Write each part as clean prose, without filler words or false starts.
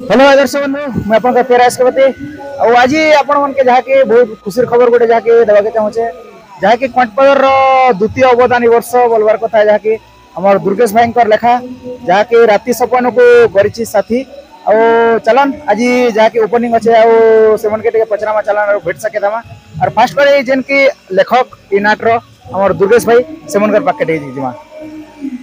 Hello दर्शक बंधु मैं आपन तेरास के बते आज आपण मन के जाके बहुत खुशी खबर गोटे जाके देवा के चाहूचे जाके कंटपदर द्वितीय अवदानी वर्ष बोलबार कथा जाके हमर दुर्गेश भाई कर लेखा जाके राति सपन को गरिछि साथी आ चलन आज जाके ओपनिंग अच्छे आ से मन के पचरामा चलन भेट सके दमा और फास्ट करे जेन के लेखक इ नाट रो हमर दुर्गेश भाई से मन कर पाके जिमा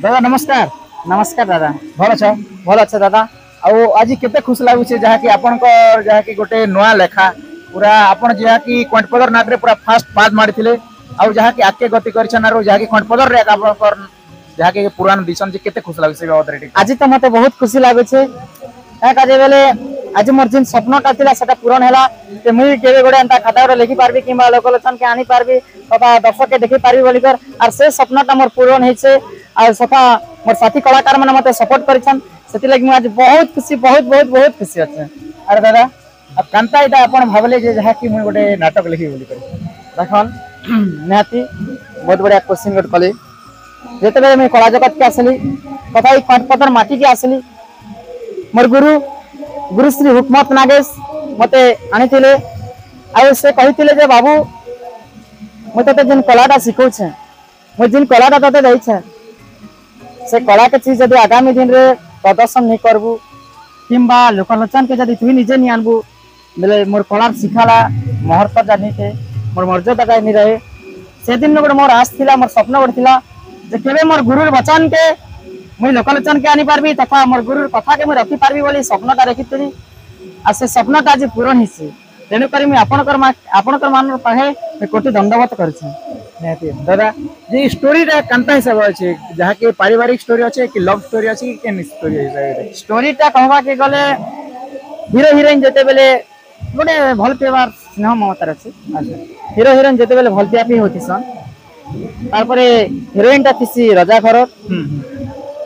दादा नमस्कार। नमस्कार दादा। भल अच्छा दादा आज केते खुश लागुचे जहा कि आपनकर जहा कि गोटे नया लेखा पूरा आपन जहा कि कंटपदर नाटरे पूरा फास्ट पाद मारिथिले आ जहा कि आके गति करछन आरो जहा कि कंटपदर रे आपनकर जहा कि पुरान दिसन जे केते खुश लागुचे बाबत आज तो मते बहुत खुशी लागुचे का काजे बेले आज मोर जिन सपनटा थिला सेटा पूरण हैला ते मुई केबे गोडे अंता खाता रे लिखि पारबी किबा लोकलोचन के आनी पारबी तथा दर्शक के देखि पारबी बोली कर और से सपनटा मोर पूरण हेछे आ सफा मोर साथी कलाकार माने मते सपोर्ट करछन सेति लागि मु आज बहुत खुशी बहुत खुशी अछि। अरे दादा अब कांता इटा अपन भाबले जे जहा कि मुई गोटे नाटक लिखि बोली कर देखन नाती बहुत बढ़िया क्वेश्चन गट कले जेते बेले मैं कला जगत के आसली तथा ई कंटपदर माटी के आसली मोर गुरु श्री हुकमत नागेश मते आनिथिले आ से कहिथिले जे बाबू मु तते जिन कलाटा सिखौ छे मु जिन कलाटा तते दै छे से कला के चीज यदि आगामी दिन रे प्रदर्शन नहीं करबू किंबा लोकलोचन के यदि तुई निजे नहीं आनबू बेले मोर कला सिखाला महत्व जानी थे मोर मर्यादा का नहीं रहे से दिन गोटे मोर आस थिला मोर स्वप्न गोटे थिला जे केबे मोर गुरुर वचन के मुई लोकलोचन के आनी पारबी तथा मोर गुरुर कथा के मुई रखि पारबी बोली स्वप्नटा रखितली आ से स्वप्नटा आज पूरण हिसी तेनु करी मुई आपनकर मान पाहे कोटि दंडवत करछि। नेति दादा जे स्टोरी रे कांता हिसाब अछि जहा कि पारिवारिक स्टोरी अछि कि लव स्टोरी अछि कि केन स्टोरी हिसाब स्टोरीटा कहबा के गले हीरो हिरोइन जते बेले गोटे भल पेवार स्नेह ममतार अछि। अच्छा हीरो हिरोइन जते बेले भल पिया पी होती सन तारपरे हिरोइन टा थिसी राजा घर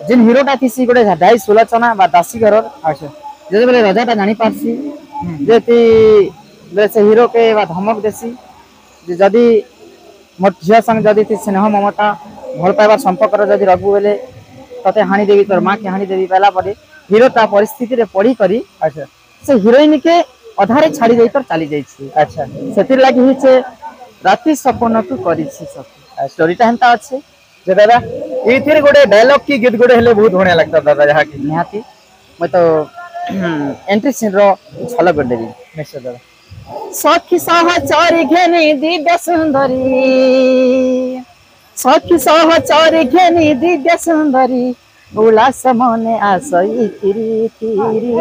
जिन हीरोटा थिसी गोटे ढाई सुलोचना बा दासी घर। अच्छा जते बेले राजाटा जानी पारसी जेति बेले से हीरो के बा धमक देसी जे जदी मोर झिया संग जदी थी स्नेह ममता भल पाइबार संपर्क जदी रखबू बेले तते हानि देवी तोर मां के हानि देवी पहला परे हीरो ता परिस्थिति रे पड़ी करी। अच्छा से हीरोइन के अधारे छाड़ी देई तर चली जाई छी। अच्छा सेतिर लागि हिचे राति सपन तू करी छी सब स्टोरीटा हंता अछि जे दादा एथिरे गोटे डायलॉग की गीत गोटे हेले बहुत बढ़िया लगता दादा जहा कि निहाती मैं तो एंट्री सीन रो झलक कर देबी निश्चय दादा सखी सहचरी घेनी दिव्य सुंदरी सखी सहचरी घेनी दिव्य सुंदरी उल्लास मने आसई तिरी तिरी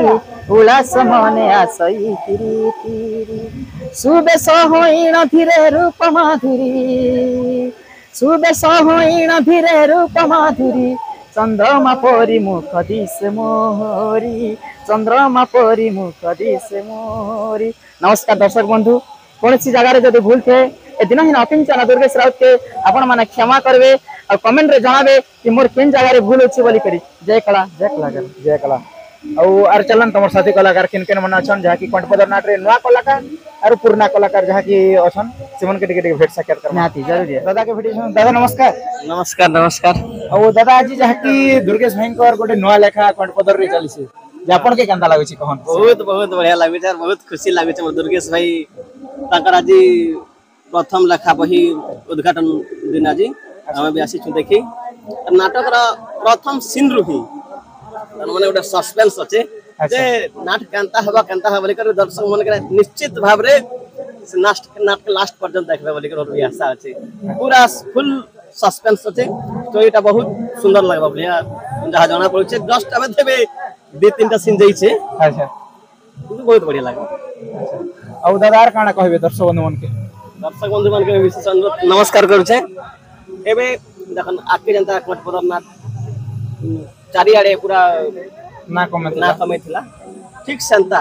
उल्लास मने आसई तिरी तिरी सुबे सहोइण धीरे रूप माधुरी सुबे सहोइण धीरे रूप माधुरी चंद्रमा परी मुख दिसे मोहरी चंद्रमा परी मुख दिसे मोहरी। नमस्कार दर्शक बंधु कौन सी जगह जब भूल थे ए दिन ही अकिंचन दुर्गेश राउत के आपण माने क्षमा करबे और कमेंट रे जणाबे कि मोर केन जगह रे भूल अछि बोली करी। जय कला जय कला और चलन तुम साथी कलाकार किन किन मन अछन जहा कि कंटपदर नाट रे नवा कलाकार और पुराना कलाकार जहा कि अछन सिमन के टिके भेट साक्षात कर नाती जरूरी है दादा के भेट दादा नमस्कार। नमस्कार नमस्कार और दादा आज जहा कि दुर्गेश भयंकर गोटे नवा लेखा कंटपदर रे चली से जापन के केंदा लागै छी कहन बहुत बढ़िया लागै छै बहुत खुशी लागै छै दुर्गेश भाई ताकर आज प्रथम लेखा बही उद्घाटन दिन आज हम भी आसी छु देखि नाटक रा प्रथम सीन रुही माने गोटे सस्पेंस अछि जे नाटक केंता हबा बोली कर दर्शक मन के निश्चित भाव रे नाटक लास्ट पर्यंत देखबे बोली कर भी आशा अछि पूरा फुल सस्पेंस अछि स्टोरीटा बहुत सुंदर लागबा बोलिया जहा जाना पड़ै छै जस्ट हमें देबे दे तीनटा सीन जाई छै। अच्छा बहुत बढ़िया लागबा अच्छा और दादा काना कहबे दर्शक बंधु मन के विशेष अनुरोध नमस्कार करू छै एबे देखन आके जनता कंटपदर नाट चारियाडे पूरा ना कमे थिला ठीक सेंता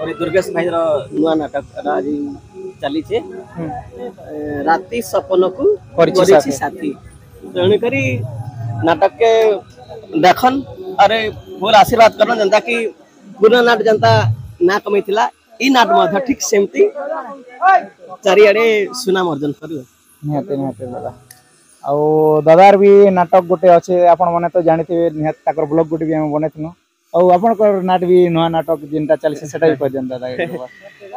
और दुर्गेश भाई रो नुआ नाटक आज चली छे राति सपन को करिछि साथी तेणु करी नाटक के देखन अरे फुल आशीर्वाद करन जनता की पूरा नाट जनता ना कमे थिला ई नाट मध्ये ठीक सेमती चारियाडे सुनाम अर्जन करू निहाते दादा दादार भी नाटक गोटे अच्छे आपण मैंने तो जानी थे निहत ब्लॉग गोटे भी हम बनैथिनु ଆଉ ଆପଣଙ୍କର ନାଟ ବି ନୂଆ ନାଟକ ଯେନ୍ଟା ଚାଲିଛି ସେଟା ବି କହିଦିଅନ୍ତୁ ଦାଦା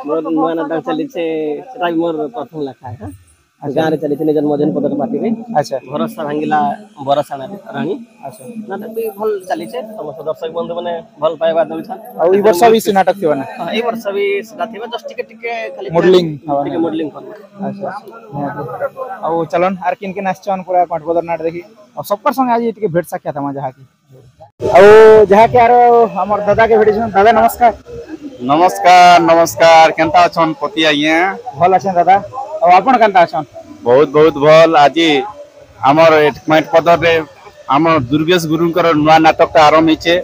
मोर नुआ नाटक चली सेटा भी मोर प्रथम लेखा है गाँव चली निजर मजन पदर पार्टी में अच्छा भरोसा भांगिला बरसा राणी अच्छा नाटक भी भल चली समस्त दर्शक बंधु मैंने भल पाइबा दउछन ଆଉ ଏଇ ବର୍ଷ ବି ସେ ନାଟକ ଥିବ ନା ए वर्ष भी सेटा थिबा जस्ट टिके खाली Modeling टिके मॉडलिंग कर अच्छा ଆଉ चलन आर किन किन आछन पूरा कटबदर नाट देखि और सबकर संग आज टिके भेट साक्षात हम जहा की ଆଉ जहा के आरो हमर दादा के भेटिछन दादा नमस्कार नमस्कार नमस्कार केंता अछन पति आइए भल अछन दादा और आपण केनता अछन बहुत बहुत भल आज हमर एटमेंट पदर रे हमर दुर्गेश गुरुंकर नुआ नाटक आरंभ हिचे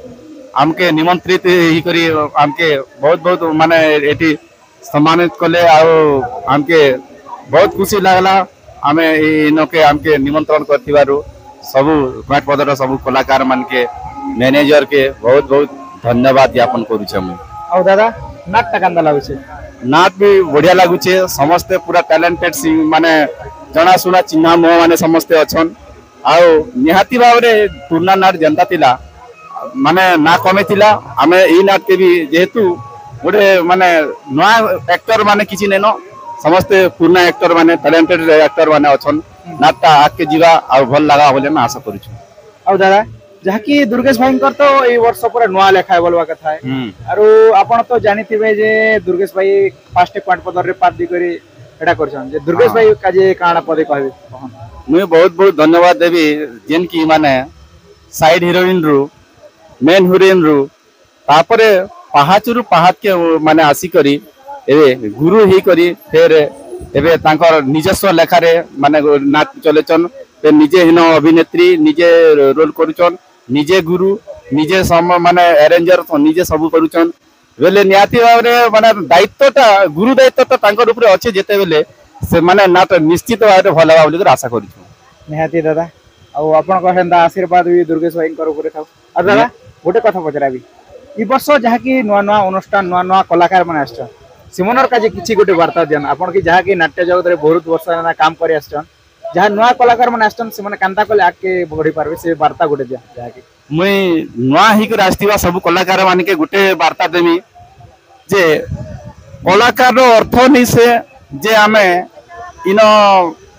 हमके निमंत्रित ही करी हमके बहुत बहुत माने एटी सम्मानित कले आ हमके बहुत खुशी लागला हमें इनके हमके निमंत्रण करथिबारु सब एटमेंट पदर सब कलाकार मान के मैनेजर के बहुत बहुत धन्यवाद ज्ञापन करू छे हम और दादा नाट टा कांदा लागुछे नाच भी बढ़िया लगुचे समस्ते पूरा टैलेंटेड माने जना सुना चिन्हा मुह माने समस्ते अछन आउ निहाती भाव रे पुरना नाट जनता तिला माने ना कमे तिला हमें ई नाट के भी जेहेतु गोटे माने नया एक्टर माने किछि नेनो समस्ते पुरना एक्टर माने टैलेंटेड एक्टर माने अछन नाटटा आके जीवा आ भल लगा बोले मैं आशा करू छु और दादा जहा कि दुर्गेश भाई तो ए वर्ष पूरा नुआ लेखा बोलवा कथा है आरो आपण तो जानिथिबे जे दुर्गेश भाई फास्ट क्वांट पदर रे पार्ट दी करी एटा करछन जे दुर्गेश भाई काजे काणा पदे कहबे मुझे बहुत बहुत धन्यवाद देवी जेन की माने साइड हीरोइन रु मेन हीरोइन रु तापरे पहाचुरु पहात के माने आसी करी एबे गुरु ही करी फिर एबे तांकर निजस्व लेखा रे माने नाच चलेचन ते निजे हिनो अभिनेत्री निजे रोल करूचन निजे गुरु निजे सम माने अरेंजर निजे सब करूचन बेले नियाती भाव माने दायित्वटा गुरु दायित्वटा तांकर ऊपर अछि जेते बेले से माने नाट निश्चित भाव भल भाव बोली आशा करूछु निहाती दादा और आपण को हेंदा आशीर्वाद भी दुर्गेश भाई कर ऊपर थाउ आ दादा गोटे कथा पचराबी ई वर्ष जहा कि नुआ नुआ अनुष्ठान नुआ नुआ कलाकार माने आछन सिमनर काजे किछि गोटे वार्ता देन आपण कि जहा कि नाट्य जगत रे बहुत वर्ष ना काम करि आछन जहा नुआ कलाकार माने आछन से माने कांता कोले आके बढ़ी पारबे से वार्ता गोटे दिया जहा कि मुई नुआ ही कर आस्तिबा सब कलाकार मान के गोटे वार्ता देमी जे कलाकार रो अर्थ नहीं से जे आमे इन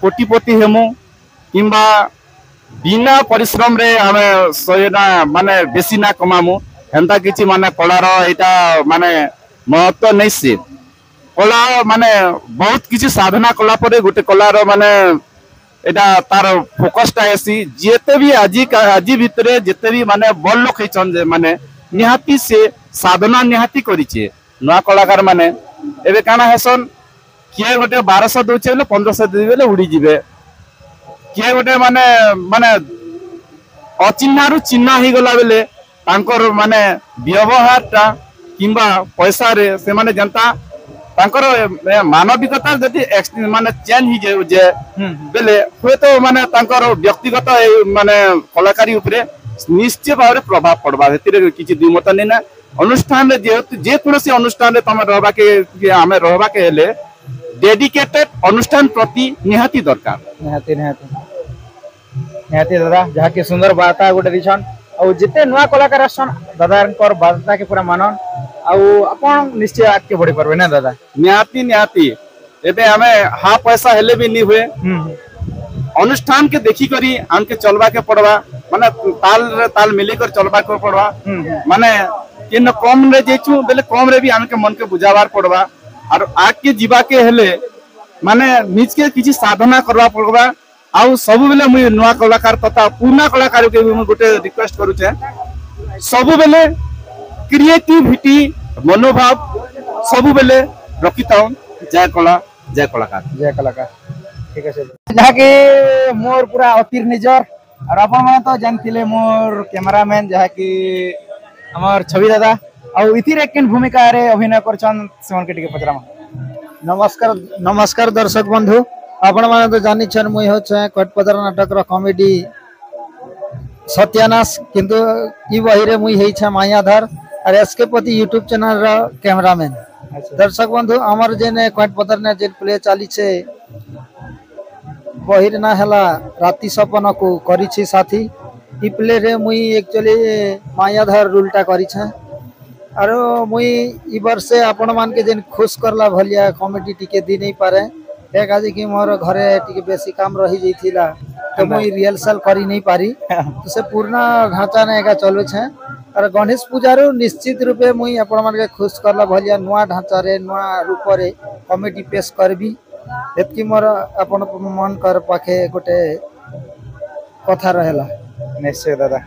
कोटिपति हेमु किंबा बिना परिश्रम रे आमे सयना माने बेसी ना कमामु हेंता किछि माने कलार एटा माने महत्व नहीं से कला माने बहुत किछि साधना कला परे गोटे कलार माने एटा तार फोकसटा एसी जेते भी आजी भितरे जेते भी माने बड़ लोक हेचन जे माने निहाती से साधना निहाती करिचे नवा कलाकार माने एबे काना हेसन किए गोटे 1200 दोचे बेले 1500 देबे बेले उड़ी जिवे किए गोटे माने माने अचिन्हारु चिन्हा ही गला बेले तांकर माने व्यवहारटा किंबा पैसा रे से माने जनता तांकर मानविकता जदि माने चेंज ही जे बेले हुए तो माने तांकर व्यक्तिगत माने कलाकारी उपरे निश्चय भाव प्रभाव पड़वा हेतिरे किछि दिमत नै ना अनुष्ठान रे जे कोनोसी अनुष्ठान रे तमे रहबा के हमें रहबा के हेले डेडिकेटेड अनुष्ठान प्रति निहाती दरकार निहाती निहाती निहाती दादा जहा के सुंदर वार्ता गोटे दिछन और जिते नुआ कलाकार आछन दादार वार्ता के पूरा मानन आउ अपन निश्चय आके बढ़ी परबे ना दादा निहाती निहाती एबे हमें हा पैसा हेले भी नहीं हुए अनुष्ठान के देखी करी हमके चलवा के पड़वा माने ताल मिली कर चलवा के पड़वा माने किन कम रे जेचू बेले कम रे भी हमके मन के बुझावार पड़वा और आके जीवा के हेले माने निज के किछि साधना करवा पड़वा आउ सब बेले मुई नुआ कलाकार तथा पुराना कलाकार के भी गोटे रिक्वेस्ट करू छे सब बेले क्रिएटिविटी मनोभाव सब बेले रखिताऊ जय कला जय कलाकार ठीक है जहा के मोर पूरा अतिर निजर और अपन माने तो जानथिले मोर कैमरामैन जहा कि हमर छवि दादा और इथिरे केन भूमिका रे अभिनय करछन सेवन के टिके पचरामा नमस्कार नमस्कार दर्शक बंधु आपण माने तो जानि छन मुई हो छ कटपदर नाटक रो कॉमेडी सत्यानाश किंतु ई वही रे मुई हेई छ मायाधर और एसके पति यूट्यूब चैनल रो कैमरामैन दर्शक बंधु हमर जेने कटपदर ने जे प्ले चाली छे बहिर ना हला राति सपन को करी छी साथी इ प्ले रे मुई एक्चुअली मायाधर रोलटा करी छे आरो मुई इ वर्षे आपण मान के जेन खुश करला भलिया कॉमेडी टिके दी नहीं पारे एक आज कि मोर घरे टिके बेसी काम रही जइथिला तो मुई रिहर्सल करी नहीं पारी तो से पूर्ण ढांचा ने एका चलु छे और गणेश पूजा रो निश्चित रूपे मुई आपण मान के खुश करला भलिया नुआ ढांचा रे नुआ रूप रे कॉमेडी पेश करबी एतकी मोर आपण मन कर पाखे गोटे कथा रहेला निश्चय दादा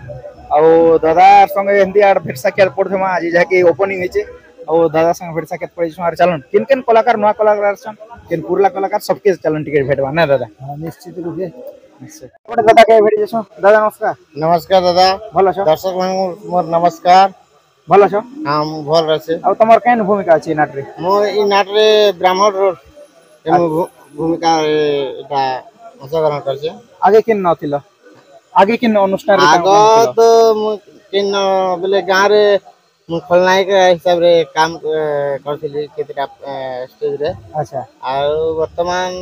ଆଉ ଦାଦା संगे एंदी आर भेट साक्षात पड़थमा आज जाके ओपनिंग हेचे ଆଉ दादा संगे भेट साक्षात पड़िछो आर चलन किन किन कलाकार नवा कलाकार छन किन पुरला कलाकार सबके चलन टिकट भेटबा ना दादा निश्चित रूपे निश्चय कोटे दादा के भेट जेछो दादा नमस्कार नमस्कार दादा भलो छ दर्शक मोर नमस्कार भलो छ हम भल रसे ଆଉ तमर केन भूमिका अछि नाटरे मो इ नाटरे ब्राह्मण भूमिका एटा अंशग्रहण करछे आगे किन नथिलो आगे किन अनुष्ठान रे आगो तो किन बेले गां रे मु खलनायक हिसाब रे काम करथिली केतरा स्टेज रे अच्छा आ वर्तमान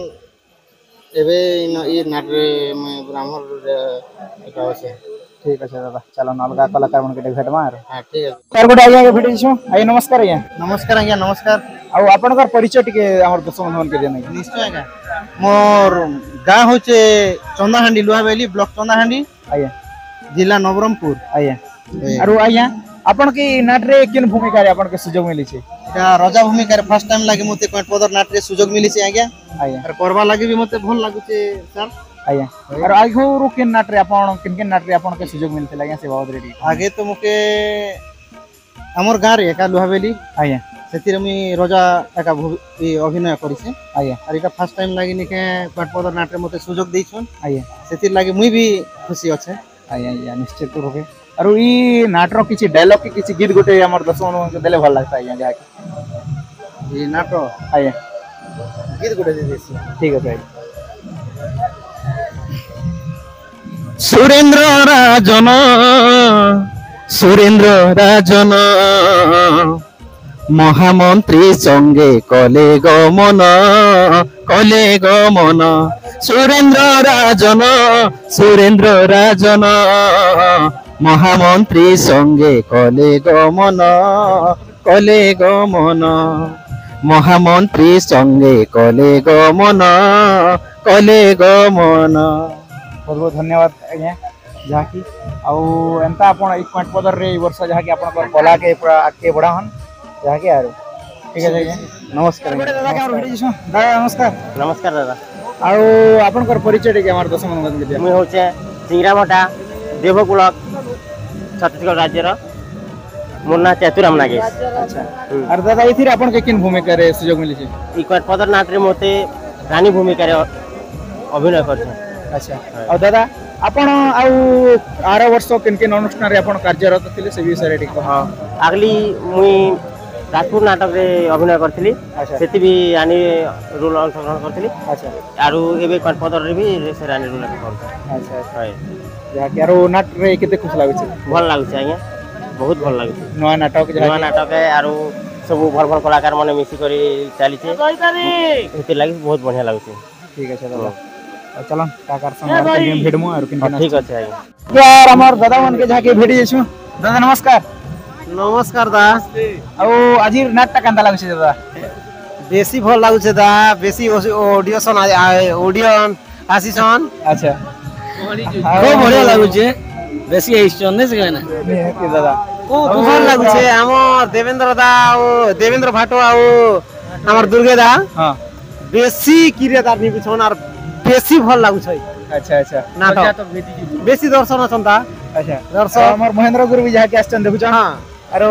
एबे इ नाटरे मैं ब्राह्मण रे एटा होसे ठीक আছে दादा चलो अलगा कलाकार मन के भेटमा आर हां ठीक है सर गोटे आगे भेट जेछो आइ नमस्कार आज्ञा नमस्कार आज्ञा नमस्कार ଆଉ ଆପଣଙ୍କର ପରିଚୟ ଟିକେ ଆମର ଦର୍ଶକ ମାନ के देना निश्चय आज्ञा मोर गां होचे चंदाहांडी लुहाबेली ब्लॉक चंदाहांडी आज्ञा जिला नवरंगपुर आज्ञा आरो आज्ञा आपण के नाट रे किन भूमिका रे आपण के सुयोग मिली छे एटा राजा भूमिका रे फर्स्ट टाइम लागे मते पॉइंट पदर नाट रे सुयोग मिली छे आज्ञा आज्ञा और करबा लागे भी मते भल लागु छे सर आज्ञा और आगो रो किन नाट रे आपण किन किन नाट रे आपण के सुयोग मिलते आज्ञा से बाबद रे आगे तो मके हमर गां रे एका लुहाबेली आज्ञा सेतिर मी राजा एका अभिनय करी छे आज्ञा और एटा फर्स्ट टाइम लागे निके पॉइंट पदर नाट रे मते सुयोग दै छन आज्ञा सेतिर लागे मुई भी खुशी अछि आज्ञा आज्ञा निश्चित रूपे और ई नाट रो किछि डायलॉग के किछि गीत गोटे हमर दर्शक मन के देले भल लागता आज्ञा जा के ई नाटो आज्ञा गीत गुडे दे देसी ठीक है सुरेंद्र राजन महामंत्री संगे कले गमन सुरेंद्र राजन महामंत्री संगे कले गमन महामंत्री संगे कले गमन बहुत बहुत धन्यवाद आज्ञा जहाँ की आउ एंता आपण एक पॉइंट पदर रे वर्ष जहाँ की आपण कला के पूरा आगे बढ़ा हन जहाँ की आरो ठीक है आज्ञा नमस्कार दादा के भेट जेछो दादा नमस्कार नमस्कार दादा आउ आपण परिचय टिके हमर दर्शक मन के मुई होचे सिंगरामटा देवकुल छत्तीसगढ़ राज्य रो मुन्ना चतुराम नागेश अच्छा और दादा इथिर आपण के किन भूमिका रे सुयोग मिली छे ई क्वाट पदर नाट रे मोते रानी भूमिका रे अभिनय करछे अच्छा और दादा आपण आउ आर वर्ष किन किन अनुष्ठान रे आपण कार्यरत थिले से विषय रे टिके हां अगली मुई राजपुर नाटक रे अभिनय करथिली अच्छा सेति भी रानी रोल अंशग्रहण करथिली अच्छा आरो एबे क्वाट पदर रे भी से रानी रोल करथिली अच्छा अच्छा हाय जहाँ की आरो नाट रे केते खुश लागै छे भल लागु छे आज्ञा बहुत भल लागु छे नवा नाटक नवा नाटक है आरो सब भल भल कलाकार माने मिसी करी चाली छे एते लागि बहुत बढ़िया लागु छे ठीक है दादा चलो काकार संग भेटमु आरो किन किन ठीक अछि आज्ञा यार हमर दादा मन के जाके भेट जेछु दादा नमस्कार नमस्कार दा आउ আজি नाटक कांदा लागछ दादा बेसी भल लागु छे दा बेसी ऑडिशन ऑडियन आसीसन अच्छा खूब बढ़िया लागु छे बेसी आइसन नै से कहना निहाती दादा खूब भल लागु छे हमर देवेंद्र दा ओ देवेंद्र भाटो आ ओ हमर दुर्गे दा हां बेसी किरेदार नि बिछन आर बेसी भल लागु छे अच्छा अच्छा नाटक बेसी दर्शन छनता अच्छा दर्शक हमर महेंद्र गुरु भी जाके आछन देखु छ हां आरो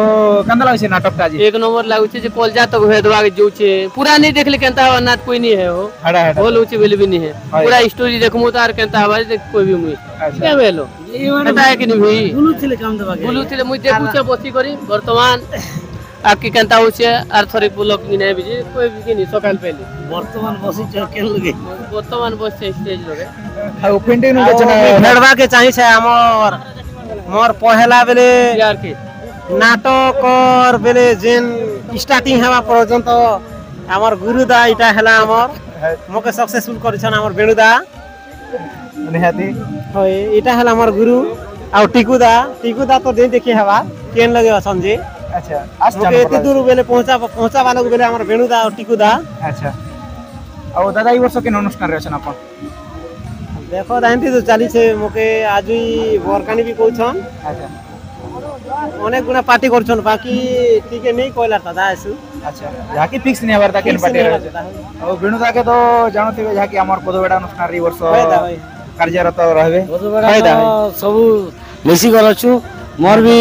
कांदा लागछ नाटक का जी एक नंबर लागु छे जे कॉलजा तक भेदवा के जो छे पूरा नहीं देखले केनता नाट कोई नहीं है हो हड़ा हड़ा बोल उची बेले भी नहीं है पूरा स्टोरी देखमु तार केनता हवा देख कोई भी मुई के बेलो केनता है कि नहीं भाई बुलु थिले काम देबा बोलू थिले मुई देखु छे बसी करी वर्तमान आपकी केनता हो छे आर थोड़ी पुलक कि नहीं बिजी कोई भी नहीं सकाल पहले वर्तमान बसी छ केन लगे वर्तमान बस छे स्टेज लगे आउ पेंटिंग नु बेचना भेड़वा के चाहि छे हमर मोर पहला बेले यार के नाटक और बेले जेन स्टार्टिंग हवा पर्यंत हमर गुरुदा इटा हला हमर मोके सक्सेसफुल करिछन हमर बेणुदा निहाती होय इटा हला हमर गुरु ଆଉ ଟିକୁଦା ତ ଦେଇ ଦେଖି ହେବା କେନ୍ ଲगे ଅଛନ୍ ଯେ अच्छा ମତେ ଏତେ ଦୂର ବେଲେ ପହଞ୍ଚା ବାଲକୁ ବେଲେ ଆମର ବେଣୁଦା ଆଉ ଟିକୁଦା अच्छा ଆଉ ଦାଦା এই ବର୍ଷ କେନ ଅନୁଷ୍ଠାନରେ ଅଛନ୍ ଆପଣ ଦେଖ ଏମିତି ତ ଚାଲିଛେ ମକେ ଆଜି ବରକାନି ବି କହୁଛନ୍ अच्छा ଅନେକ ଗୁଣା ପାର୍ଟି କରୁଛନ୍ ବାକି ଟିକେ ନେଇ କହିଲା ଦାଦା ଆସୁ अच्छा ଯାହାକି ଫିକ୍ସ ନି ହବାର ତା କେନ ପାର୍ଟି ରହିଛି ଆଉ ବେଣୁ ଦାକେ ତ ଜାଣୁଥିବେ ଯାହାକି ଆମର ପଦବେଡା ଅନୁଷ୍ଠାନରେ এই ବର୍ଷ କାର୍ଯ୍ୟରତ ରହିବେ ସବୁ ମିଶି ଗଲଛୁ मोर भी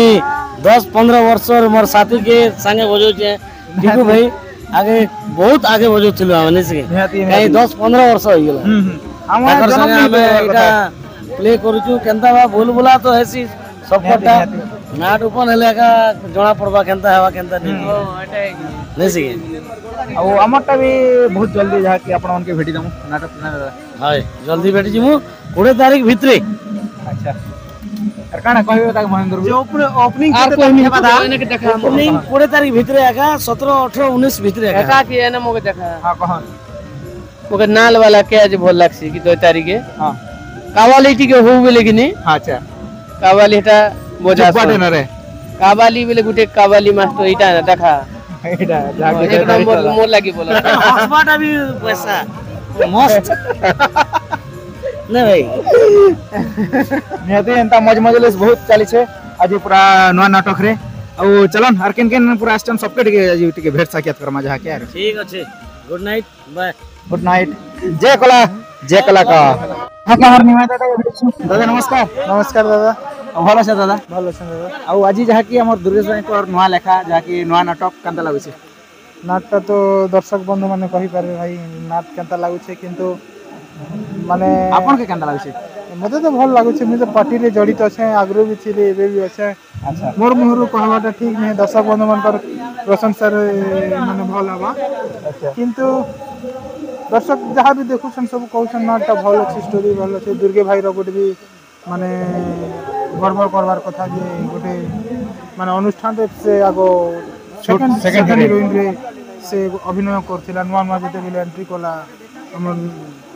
10-15 वर्ष मोर साथी के संगे बजाउछे टिकू भाई आगे बहुत आगे बजाउथिलु हमने से कहीं 10-15 वर्ष हो गेला ताकर संगे हमें एटा प्ले करूछु केनता बा भूल भुला तो हेसी सबटा नाट ओपन हेले का जणा पड़बा केनता हेवा केनता नहीं से ଆଉ ଆମରଟା ବି ବହୁତ ଜଲ୍ଦି ଯାହାକି ଆପଣମାନଙ୍କୁ ଭେଟି ଦମୁ ନାଟକ हाय जल्दी बैठ जिमु 20 तारीख भितरे अच्छा আর কাଣା কইবে তাকে মহেন্দ্র जो ओपनिंग केते टाइम हेबा दा ओपनिंग 20 तारीख भितरे आका 17 18 19 भितरे आका एका की है ना मोके देखा हां कहन मोके नाल वाला के आज भल लागसी कि 2 तारीख के हां कावाली टिके हो बेले कि नहीं हां अच्छा कावाली हेटा बोझा बाटे न रे कावाली बेले गुटे कावाली मास्टर इटा ना देखा एटा जाके एक नंबर मोर लागी बोला हसबाटा भी पैसा मस्त नहीं भाई निहते एंता मज मजलिस बहुत चाली छे आज पूरा नवा नाटक रे ଆଉ चलन आर केन केन पूरा आस्टन सबके टिके भेट साक्षात करमा जहा के यार ठीक अच्छे good night bye good night जय कला का हां हमर निमा दादा नमस्कार नमस्कार दादा भलो छ दादा भलो छ दादा ଆଉ ଆଜି ଯାହାକି ଆମର ଦୁର୍ଗେଶ ଭାଇଙ୍କ ନୂଆ ଲେଖା ଯାହାକି ନୂଆ ନାଟକ କେନ୍ତା ଲାଗୁଛି नाटटा तो दर्शक बंधु माने कहि पारे भाई नाट केनता लागु छे किंतु माने आपन के केन्ता लाଗୁଛି मते तो भल लागु छे मुझे पार्टी रे जड़ित अछे आगरो भी छिले एबे भी अछे अच्छा मोर मुहरु कहवाटा ठीक नहीं दर्शक बंधु मान पर प्रशंसा रे माने भल हवा अच्छा किंतु दर्शक जहाँ भी देखुछन सब कहउछन नाटटा भल अछि स्टोरी भल अछि दुर्गे भाई रो गोटे भी माने गर्व करवार कथा जे गोटे माने अनुष्ठान रे से आगो सेकंड हीरोइन रे से अभिनय करथिला नुआ नुआ जते बेले एंट्री कला हमर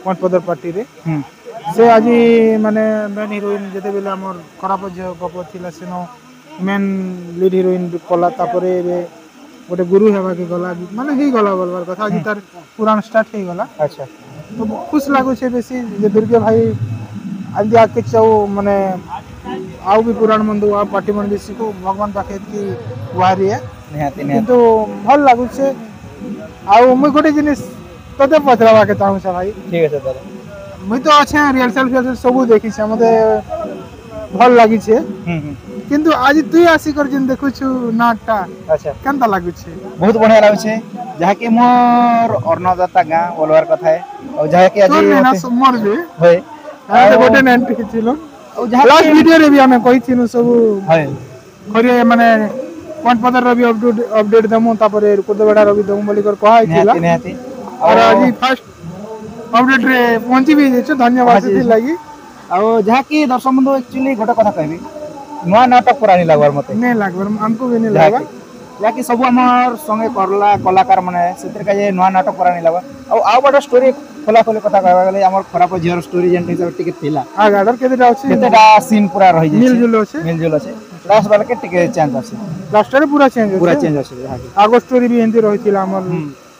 पंचपदर पार्टी रे से आज माने मेन हीरोइन जते बेले हमर खराब जे गप थिला सेनो मेन लीड हीरोइन कला तापरे गोटे गुरु हेबा के गला माने ही गला बोलबार कथा आज तार पुराण स्टार्ट हे गला अच्छा तो खुश लागो छे बेसी जे दुर्गे भाई आज आके चाउ माने आउ भी पुराण मंदु आ पार्टी मन बेसी को भगवान पाखे की वारी है निहाती किंतु भल लागु छे आउ मुई गोटे जिनिस तते पचरावा के चाहू छे भाई ठीक है दादा मुई तो अच्छे रिहर्सल सब देखी छे मते भल लागी छे किंतु आज तू आसी कर जिन देखु छु नाटटा अच्छा केनता लागु छे बहुत बढ़िया लागु छे जहा कि मोर अर्णदाता गां बोलवार कथा है और जहा कि आज ना समर बे होय आ गोटे एंट्री छिलो और जहा लास्ट वीडियो रे भी हमें कहि छिनु सब होय खरे माने पॉइंट पदर रो भी अपडेट दमु तापरे कुदबेडा रो भी दमु बोली कर कहै छिला निहाती और आज फर्स्ट अपडेट रे पहुंची भी जे धन्यवाद से लगी ଆଉ ଯାହାକି ଦର୍ଶକ ବନ୍ଧୁ एक्चुअली ଗୋଟେ କଥା କହିବି ନୂଆ ନାଟକ ପୁରାଣି ଲାଗବାର ମତେ नहीं लागबर हमको भी नहीं लागबा ଯାହାକି ସବୁ ଆମର ସଂगे କରଲା କଳାକାର ମାନେ ସେଥିରେ କାजे ନୂଆ ନାଟକ ପୁରାଣି ଲାଗବା ଆଉ ଗୋଟେ ଷ୍ଟୋରୀ ଖୋଲା ଖୋଲି କଥା କହିବା ଗଲେ ଆମର ଖରାପ ଝିଅର ଷ୍ଟୋରୀ ଯେମିତି ହିସାବରେ ଟିକେ ଥିଲା आ गाडर केतेटा अछि କେତେଟା ସିନ୍ ପୁରା ରହି ଯାଇଛି मिलजुल अछि ମିଲଜୁଲ ଅଛି ଲାଷ୍ଟ ବାଲା के ଟିକେ ଚେଞ୍ଜ ଅଛି लास्ट रे पूरा चेंज पूरा चेंज ଅଛି ଯାହାକି आगो स्टोरी भी हिंदी रहिथिला हमर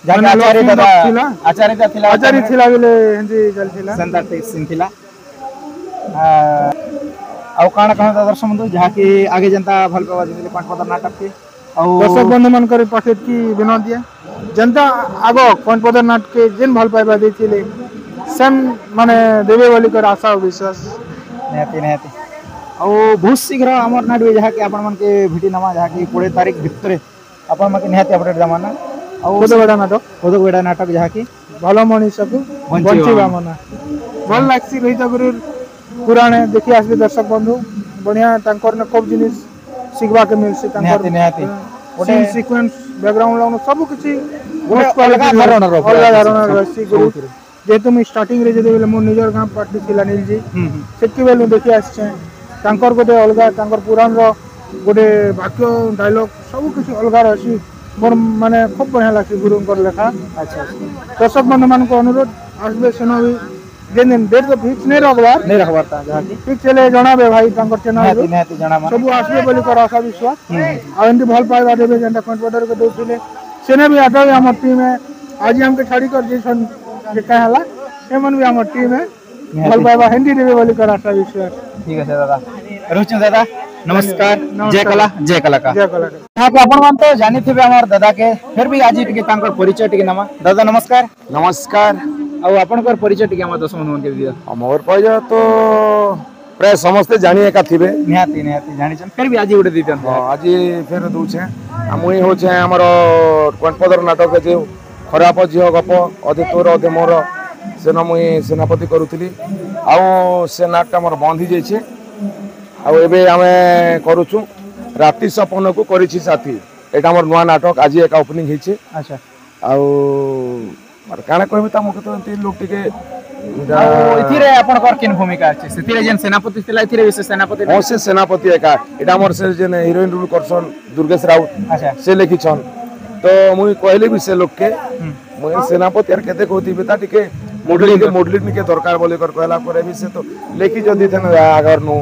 ଯାହାକି ଆଚାर्य ଦାଦା ଆଚାर्य ଥିଲା आचार्य थिला बेले हिंदी चलथिला ସେନ୍ତା ସିନ୍ ଥିଲା ଆଉ କାଣା କାଣା ଦର୍ଶକ ବନ୍ଧୁ ଯାହାକି ଆगे ଯେନ୍ତା ଭଲ ପାଇବା ଯେମିତି ପାଞ୍ଚ ନାଟକ के ଆଉ दर्शक बंधु मन करे पाखे की विनोद दिया जनता आगो कोन पदर नाट के जिन भल पाइबा देथिले सेम माने देवे वाली कर आशा और विश्वास निहाती निहाती ଆଉ ବହୁତ ଶୀଘ୍ର ଆମର ନାଟ ବି ଯାହାକି ଆପଣମାନେ ଭିଡ଼ି ନମା ଯାହାକି 20 ତାରିଖ ଭିତରେ ଆପଣମାନେ ନିହାତି ଅପଡେଟ୍ ଦମା ନା ଆଉ କୋଦବେଡା ନାଟକ ଯାହାକି ଭଲ ମଣିଷକୁ ବଞ୍ଚିବା ମନା ଭଲ ଲାଗସି ରହିତ ଗୁରୁ पुराणे देखि आसबे दर्शक बंधु बढ़िया तांकर न खूब जिनिस सिखबा के मिलसी तांकर निहाती गोटे सीक्वेंस बैकग्राउंड लाउन सब किछि अलग धारणा रहसी गुरु जेतु मी स्टार्टिंग रे जेते बेले मोर निजर गां पार्टी थिला नील जी सेति बेले देखि आछे तांकर गोटे अलगा तांकर पुराण रो गोटे वाक्य डायलॉग सब किछि अलगा रहसी मोर माने खूब बढ़िया लागसी गुरुंकर लेखा अच्छा दर्शक बंधु मान को अनुरोध आसबे सेनो भी जेन डेट तो फिक्स नहीं रखबार नहीं रखबार था जहाँ की ठीक चले जनाबे भाई तांकर चैनल निहाती निहाती जणा मन सब आसबे बोली कर आशा विश्वास आ एंती भल पाइबा देबे जेंटा कंप्यूटर के दोथिले सेने भी आटा हमर टीम है आज हमके छाड़ी कर जेसन जे का हला एमन भी हमर टीम है भल पाइबा हिंदी देबे बोली कर आशा विश्वास ठीक है दादा रुचि दादा नमस्कार जय कला जय कला का जय कला यहाँ के आपण मान तो जानी थे हमार दादा के फिर भी आज टिके तांकर परिचय टिके नामा दादा नमस्कार नमस्कार ଆଉ ଆପଣଙ୍କର ପରିଚୟ ଟିକେ ଆମ ଦର୍ଶକ ମାନଙ୍କୁ ଦିଅ मोर परिचय तो प्राय समस्ते जानी एका थिबे ନିହାତି ନିହାତି ଜାଣିଛନ୍ ଫେର ବି ଆଜି ଗୋଟେ ଦେଇଦିଅନ୍ତୁ आज फिर दूचे मुई होचे हमर कणपदर नाटक जे खराब झियो गप अधे तोर अधे मोर सेन मुई सेनापति करूथली आउ से नाटक हमर बंधी जाइछे आउ एबे हमें करूछु राति सपन को करिछि साथी एटा हमर नुवा नाटक आज एका ओपनिंग हिचे ଆଚ୍ଛା आउ मार काना कहबे त मके तो एंती लोग टिके ଆଉ ଏଥିରେ ଆପଣଙ୍କର କେନ୍ ଭୂମିକା ଅଛି ସେଥିରେ ଯେନ୍ ସେନାପତି ଥିଲା ଏଥିରେ ବିଶେଷ ସେନାପତି ହଁ ସେ ସେନାପତି ଏକା ଏଟା ଆମର ସେ ଯେନ୍ ହିରୋଇନ ରୋଲ କରସନ୍ ଦୁର୍ଗେଶ ରାଉତ ଆଚ୍ଛା ସେ ଲେଖିଛନ୍ ତ ମୁଇଁ କହିଲି ବି ସେ ଲୋକ के मुई सेनापति यार केते कहती ता टिके मॉडलिंग निके दरकार बोले कर कहला पर भी से तो लेखि जदी थन अगर नु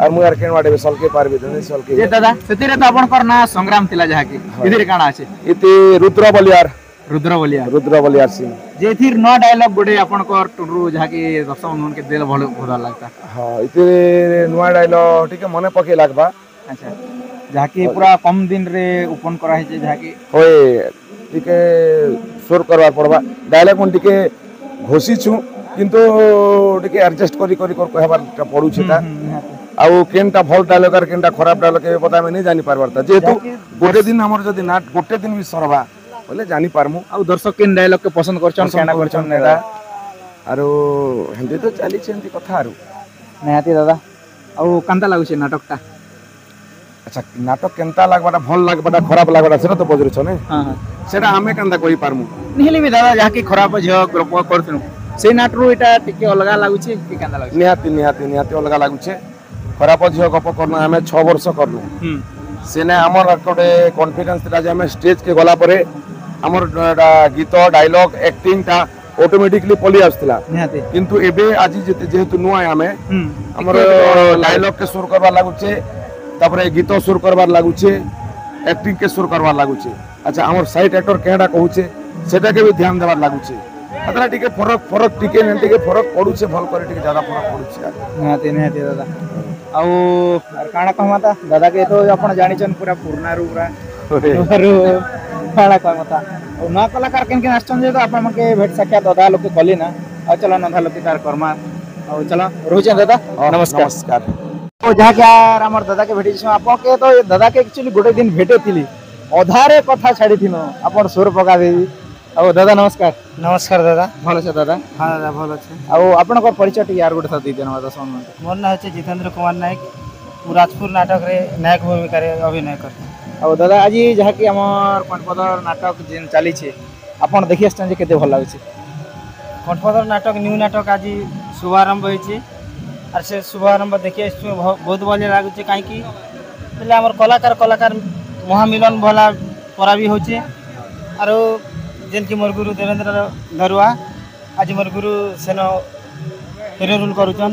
और मुई यार केन वाडे सलके पारबे नहीं सलके जे दादा ସେଥିରେ ତ ଆପଣଙ୍କର ନା ସଂଗ୍ରାମ ଥିଲା ଯାହା କି ଏଥିରେ କାଣା ଅଛି इति रुद्र बलियार सिंह जे एथिर नौ डायलॉग गोटे आपनकर टुरु जहा कि दर्शक मन के दिल भल लगता हां इति नुआ डायलॉग टिके मने पके लागबा अच्छा जहा कि पूरा कम दिन रे ओपन करा है जहा कि होय टिके सुर करवा पड़बा डायलॉग कोन टिके घोसी छु किंतु टिके एडजस्ट करी करी कर कहबा पड़ू छिता आउ केनटा भल डायलॉग और केनटा खराब डायलॉग के पता में नहीं जानी पारबा जेहेतु गोटे दिन हमर जदी नाट गोटे दिन भी सरबा बोले जानी पारमु आउ दर्शक केन डायलॉग के पसंद करछन केना करछन नेदा आरो हिंदी तो चली छेंती कथा आरो निहाती दादा आउ कांता लागु छे नाटकटा अच्छा नाटक केनता लागबाटा भल लागबाटा खराब लागबाटा सेटा तो बजरू छने हां हां सेटा हमें कांदा कहि पारमु निहली भी दादा जहा कि खराब झ ग्रुप करथनु से नाटरू एटा टिके अलगा लागु छे कि कांदा लागु निहाती अलगा लागु छे खराब झ गप करना हमें 6 वर्ष करनु सेने हमर कोटे कॉन्फिडेंस तिला जे हमें स्टेज के गला परे हमर गीत डायलॉग एक्टिंग ता ऑटोमेटिकली पली आस्थिला निहाती किंतु एबे आज जेहेतु नुआ हमें हमर डायलॉग के सुर करबा लागु छे तापरे गीत सुर करबार लागु छे एक्टिंग के सुर करबार लागु छे अच्छा हमर साइड एक्टर केडा कहू छे सेटा के भी ध्यान देबार लागु छे अतरा टिके फरक टिके न टिके फरक पडु छे भल करे टिके ज्यादा फरक पडु छे निहाती दादा आउ काଣା कहमाता दादा के तो आपण जानि छन पूरा पूर्णा रू पूरा काଣା कहमाता और ना कलाकार केन केन आछन जे तो आपण के भेट साक्षात दादा लोग के कली ना आ चलो नंदा लोग तार कर्मा और चलो रोजन दादा नमस्कार तो जहा के यार हमर दादा के भेटी छ आपन के तो दादा के एक्चुअली गोटे दिन भेटे थिली अधारे कथा छाड़ी थिनो आपण सुर पका देवी ଆଉ दादा नमस्कार दादा भल छे दादा हाँ दादा भल अच्छे ଆଉ ଆପଣଙ୍କର ପରିଚୟ ଟିକେ यार गोटे साथ दी देना दर्शक मन मोर ना होचे जितेंद्र कुमार नायक राजपुर नाटक रे नायक भूमिका रे अभिनय करते ଆଉ दादा आज जहा कि हमर कणपदर नाटक जेन चली छे आपण देखि आछन जे केते भल लागै छे कणपदर नाटक न्यू नाटक आज शुभारंभ होइछे और से शुभारंभ देखिए बहुत बढ़िया लागुचे कहीं बोले आम कलाकार महामिलन भला परा भी होचे और जेन की मोर गुरु देवेंद्र दरुआ आज मोर गुरु सेन हिरो रोल करुचन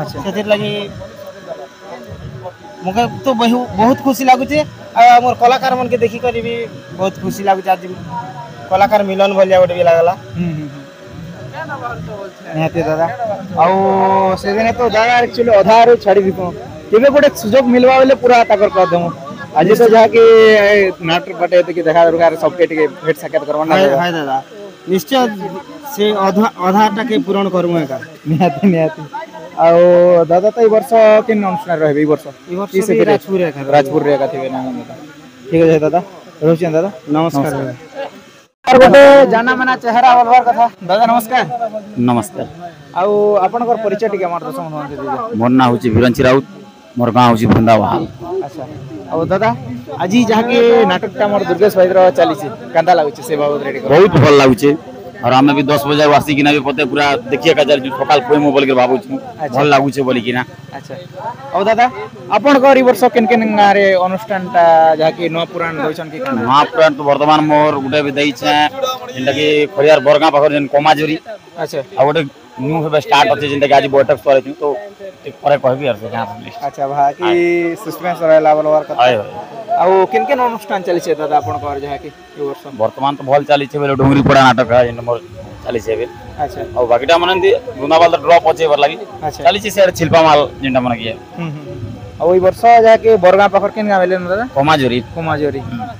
से लगी मुझे तो बहुत खुशी लगुचे मोर कलाकार मन के देखी कर भी बहुत खुशी लगुचे आज कलाकार मिलन भलिया गोटे भी लगला निहाती दादा आउ से दिन तो दादा एक्चुअली अधार छाड़ी दी केबे गोटे सुजोग मिलवा बेले पूरा ताकर कर दमु आज तो जहा कि नाटक बटे तो कि देखा दरकार सबके टिके भेट साक्षात करवा ना हाय दादा निश्चय से अधाटा के पूर्ण करूँ एका निहाती आउ दादा तो वर्ष किन अनुष्ठान रहबे वर्ष राजपुर रे का थिबे ना ठीक है दादा रोशन दादा नमस्कार और गोटे जाना माना चेहरा बोलबार कथा दादा नमस्कार नमस्कार आउ आपनकर परिचय टिके हमर दर्शक मन के दीजिए मोर ना होची वीरंची राउत मोर गांव होची भंडावाल अच्छा आउ दादा आज जहा के नाटकटा हमर दुर्गेश भाई रो चली छी कांदा लागु छी से बाबू रेडी बहुत भल लागु छी और हमें भी 10 बजे वासी किना भी पते पूरा देखिए का जो सकाल कोइमो बोल के बाबू छु भल लागु छी बोली किना अच्छा आउ दादा आपन को इ वर्ष केन केन रे अनुष्ठानटा जहा कि नौ पुराण होइछन कि काना नौ पुराण तो वर्तमान मोर गुटे भी देई छै जेंटा कि खरियार बरगा पाखर जेन कोमाजोरी अच्छा आ गोटे न्यू हेबे स्टार्ट अछि जेंता कि आज बैठक करे छु तो परे कहबी आर से गां लिस्ट अच्छा बाकी सस्पेंस रहला बोलवार कथा हाय आउ किन किन अनुष्ठान चली छे दादा आपण कर जहा कि ए वर्ष वर्तमान तो भल चली छे बेले डोंगरी पड़ा नाटक है नंबर चली छे बे अच्छा और बाकीटा माने गुनावाल ड्रॉप अछि बर लागि अच्छा चली छे से छिलपा माल जेंटा माने कि आउ ई वर्ष जहा कि बरगा पाखर किन गां बेले दादा कोमाजोरी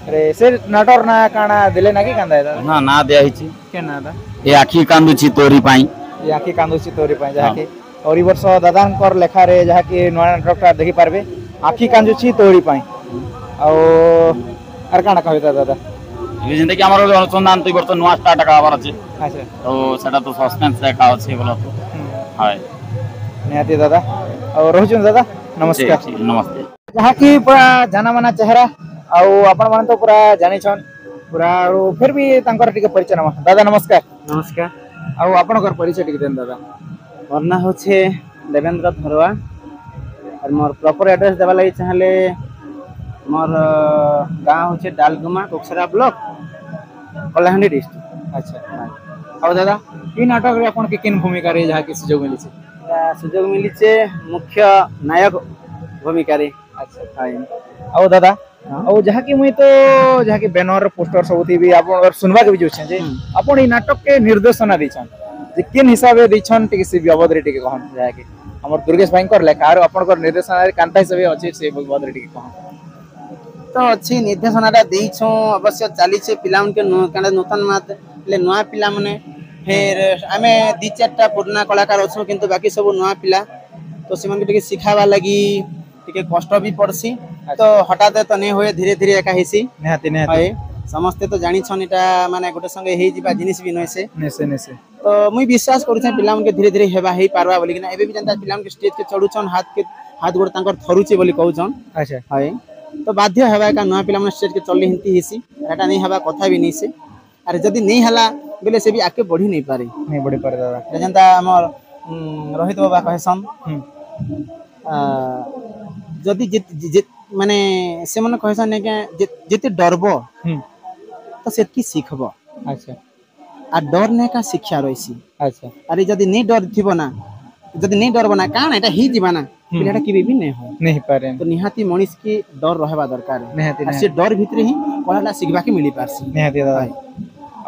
अरे से नाटक ना काना दिले ना कि कांदा दादा ना ना दे हिची के ना दादा ए आखी कांदुची तोरी पाई ये आखी कांदुची तोरी पाई जहा कि और ई वर्ष दादांकर लेखा रे जहा कि नया नाटकटा देखि पारबे आखी कांदुची तोरी पाई आउ आर काना कहबे दादा ये जेंता कि हमर अनुसंधान तो वर्ष नुवा स्टार्ट कराबार अछि अच्छा तो सेटा तो सस्पेंस देखा अछि बोला तो हाय निहाती दादा और रोहुचन दादा नमस्कार नमस्ते जहा कि पूरा जाना माना चेहरा आउ आपण मान तो पूरा जानि छन पूरा और फिर भी तांकर टिके परिचय नमा दादा नमस्कार नमस्कार आउ आपनकर परिचय टिके देन दादा मोर ना होछे देवेंद्र धरवा और मोर प्रॉपर एड्रेस देबा लागि चाहले मोर गांव होछे डालगुमा कोकसरा ब्लॉक कलाहांडी डिस्ट्रिक्ट अच्छा आउ दादा ई नाटक रे आपण के किन भूमिका रे जहा कि सुजोग मिली छे सुजोग मिली छे मुख्य नायक भूमिका रे अच्छा हाय आउ दादा आउ जहा कि मुई तो जहा कि बैनर पोस्टर सब थी भी आपण सुनबा के भी जोछे जे आपण ई नाटक के निर्देशना दैछन जे किन हिसाबे दैछन टिके से बाबद रे टिके कहन जहा कि हमर दुर्गेश भाई कर लेखा और आपण कर निर्देशना रे कांता हिसाबे अछि से बाबद रे टिके कहन तो अच्छी निर्देशनाटा देइछो अवश्य चली छे पिला उनके कांडा नूतन मात ले नया पिला माने फिर आमे दी चारटा पुराना कलाकार अछो किंतु बाकी सब नया पिला तो से मन के सिखावा लगी टिके कष्ट भी पड़सी तो हठात तो नहीं होए धीरे धीरे एका हेसी निहाती निहाती समस्ते तो जानि छन एटा माने गोटे संगे हेइ जिबा जिनिस भी नइसे नेसे तो मुई विश्वास करू छे पिला मन के धीरे धीरे हेबा हेइ पारवा बोली कि एबे भी जनता पिला मन के स्टेज के चढु छन हाथ गोड़ तांकर थरुचे बोली कहू छन अच्छा हाय तो बाध्य हेबा का नया पिला मन स्टेज के चलली हिंती हेसी एटा नहीं हेबा कथा भी नहीं से अरे जदी नहीं हला बेले से भी आके बढ़ी नहीं बढ़ी पारे दादा जनता हमर रोहित बाबा कहसन जदी माने से मन कहसन के जेते डरबो तो सेतकी सीखबो अच्छा आ डरने का शिक्षा रहिसी अच्छा अरे जदी नहीं डर थिबो ना जदी नहीं डरबो ना कान एटा ही जीवाना पिलाटा की भी नहीं हो नहीं पारे तो निहाती मनीष की डर रहबा दरकार निहाती से डर भीतर ही कलाटा सिखबा के मिली पारसी निहाती दादा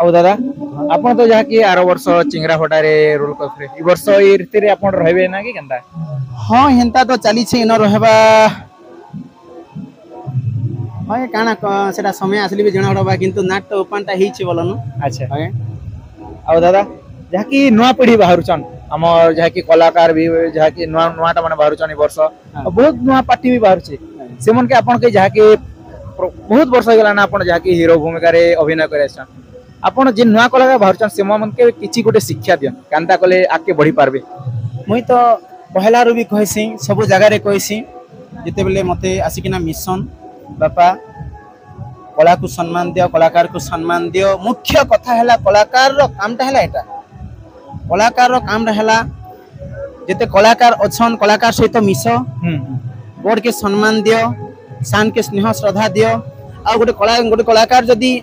आउ दादा आपण तो जहा कि 8 वर्ष चिंगरा फटा रे रोल करथरे ई वर्ष ई रीति रे आपण रहबे ना कि केनता हां हेंता तो चली छे न रहबा हाय काना सेटा समय असली भी जणा रहबा किंतु नाट तो ओपनटा ही छे बोलनु अच्छा हाय आउ दादा जहा कि नवा पीढ़ी बाहरुचन हमर जहा कि कलाकार भी जहा कि नवाटा माने बाहरुचन ई वर्ष बहुत नवा पार्टी भी बाहर छे सेमन के आपण के जहा कि बहुत वर्ष गेला ना आपण जहा कि हीरो भूमिका रे अभिनय करे छन आपण जे नवा कलाकार बाहरुचन सेमन के किछि गोटे शिक्षा दियन कांता कले आके बढ़ी पारबे मुई तो पहला रू भी कहसी सब जगह रे कहसी जते बेले मते आसिकिना मिशन बापा कला को सम्मान दियो कलाकार को सम्मान दियो मुख्य कथा हैला कलाकार रो कामटा हैला एटा कलाकार रो काम रहला जते कलाकार अछन कलाकार सहित मिस बोर्ड के सम्मान दियो शान के स्नेह श्रद्धा दियो आ गोटे कलाकार जदी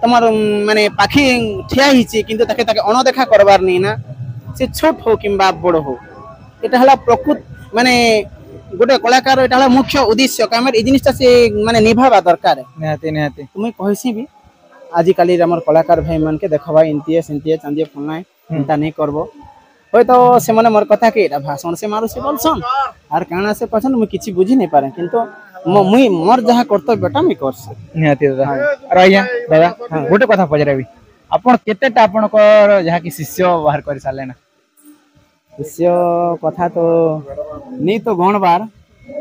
तमार माने पाखी ठिया हिची किंतु ताके अणदेखा करबार नहीं ना से छोट हो किंबा बड़ हो एटा हला प्रकृत माने गोटे कलाकार एटा हला मुख्य उद्देश्य कामर ए जिनिसटा से माने निभाबा दरकार निहाती तुम कहसी भी आज काली हमर कलाकार भाई मन के देखबा इंतिए सेंतिए चांदिए फलना चिंता नहीं करबो होय तो से माने मोर कथा के एटा भाषण से मारू से बोलसन आर काना से कहसन म किछि बुझी नहीं पारे किंतु मुई मोर जहा कर्तव्यटा मी करस निहाती दादा अरे आज्ञा दादा गोटे कथा पजराबी आपण केतेटा आपण को जहा कि शिष्य बाहर कर साले ना शिष्य कथा तो नहीं तो गण बार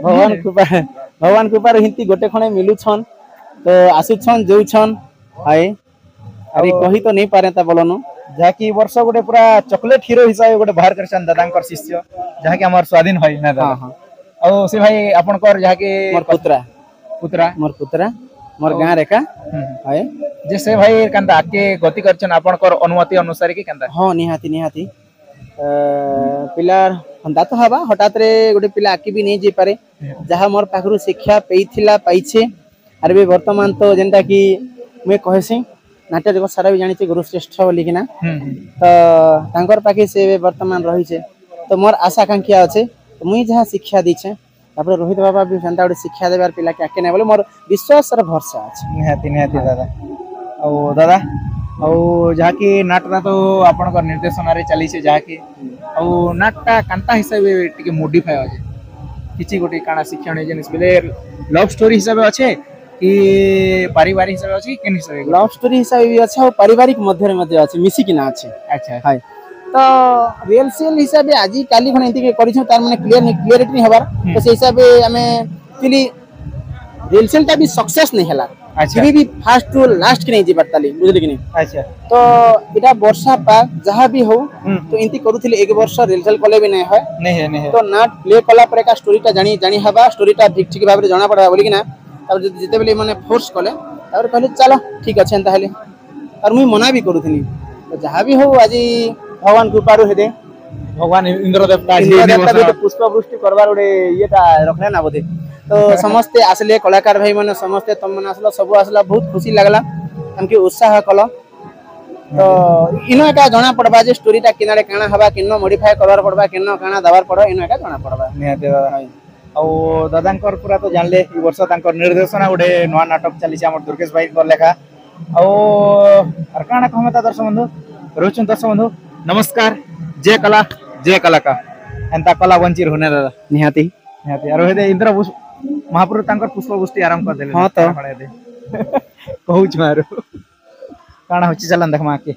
भगवान कृपा हिंती गोटे खणे मिलु छन तो आसु छन जो छन हाय अरे कही तो नहीं पारे ता बोलनु जहा कि वर्ष गोटे पूरा चॉकलेट हीरो हिसाब गोटे बाहर करछन दादांकर शिष्य जहा कि हमर स्वाधीन होई ना दादा हां औ से भाई आपण कर जहा कि मोर पुत्रा मोर गां रे का हाय जे से भाई कंदा आके गति करछन आपण कर अनुमति अनुसार की कंदा हां निहाती पिला हंदा तो हवा हठात रे गोटे पिला आके भी नहीं जे पारे जहा मोर पाखरु शिक्षा पेइथिला पाइछे अरे बे वर्तमान तो जेंटा कि मैं कहसी नाट्य जगत सारा भी जानी गुरुश्रेष्ठ बोलिकी ना तो तांकर पाखे से वर्तमान रही तो मोर आशा आकांक्षा अच्छे तो मुई जहाँ शिक्षा दीचे तापर रोहित बाबा भी सेंता गोटे शिक्षा देवार पिला के आके नहीं बोले मोर विश्वास भरसा अच्छे निहाती निहाती दादा और दादा और जहाँ की नाटना तो आपन निर्देशन चली जहाँ की और नाटटा कांता हिसाब से मोडिफाई अच्छे किसी गोटे काना शिक्षण जिनिस बेले लव स्टोरी हिसाब अच्छे कि पारिवारिक हिसाब अच्छे केन हिसाब लव स्टोरी हिसाब भी अच्छे और पारिवारिक मध्य अच्छे मिसिकी ना अच्छे अच्छा हाय तो रियल सेल हिसाब से आज काली खने इनके करिछु तार माने क्लियरिटी नहीं हबार तो से हिसाब से हमें एक्चुअली रियल सेल ता भी सक्सेस नहीं हला अच्छा भी फास्ट टू लास्ट के नहीं जी बर्ताली बुझले कि नहीं अच्छा तो इटा वर्षा पाक जहाँ भी हो तो इनती करूथिले एक वर्ष रियल सेल कले भी नहीं है नहीं तो नाट प्ले कला पर का स्टोरीटा जानी जानी हबा स्टोरीटा ठीक ठीक भाबरे जाना पड़बा बोली कि ना तब जते बेले माने फोर्स कले तब कहले चलो ठीक अच्छे ताहले और मुई मना भी करूथिनी तो जहाँ भी हो आज भगवान कृपारू हेदे भगवान इंद्र देवता पुष्प वृष्टि करबार गोटे येटा रखले ना बोधे तो समस्ते आसले कलाकार भाई माने समस्ते तुम माने आसला सब आसला बहुत खुशी लागला हमके उत्साह कला तो इनो एका जाना पड़बा जे स्टोरीटा किनारे काना हबा किन्नो मॉडिफाई करबार पड़बा किन्नो काना दबार पड़ो इनो एका जाना पड़बा निहाती दादा और दादांकर पूरा तो जानले ई वर्ष तांकर निर्देशना गोटे नवा नाटक चली हमर दुर्गेश भाई कर लेखा और काना कहमता दर्शक बंधु रोचन दर्शक बंधु नमस्कार जय कला जय कलाकार एंता कला वंचिर होने दादा निहाती निहाती और हेदे इंद्र महाप्रभु तांकर पुष्पवृष्टि आरंभ कर देले हां तो कहूच मारो काना होची चलन देखमा के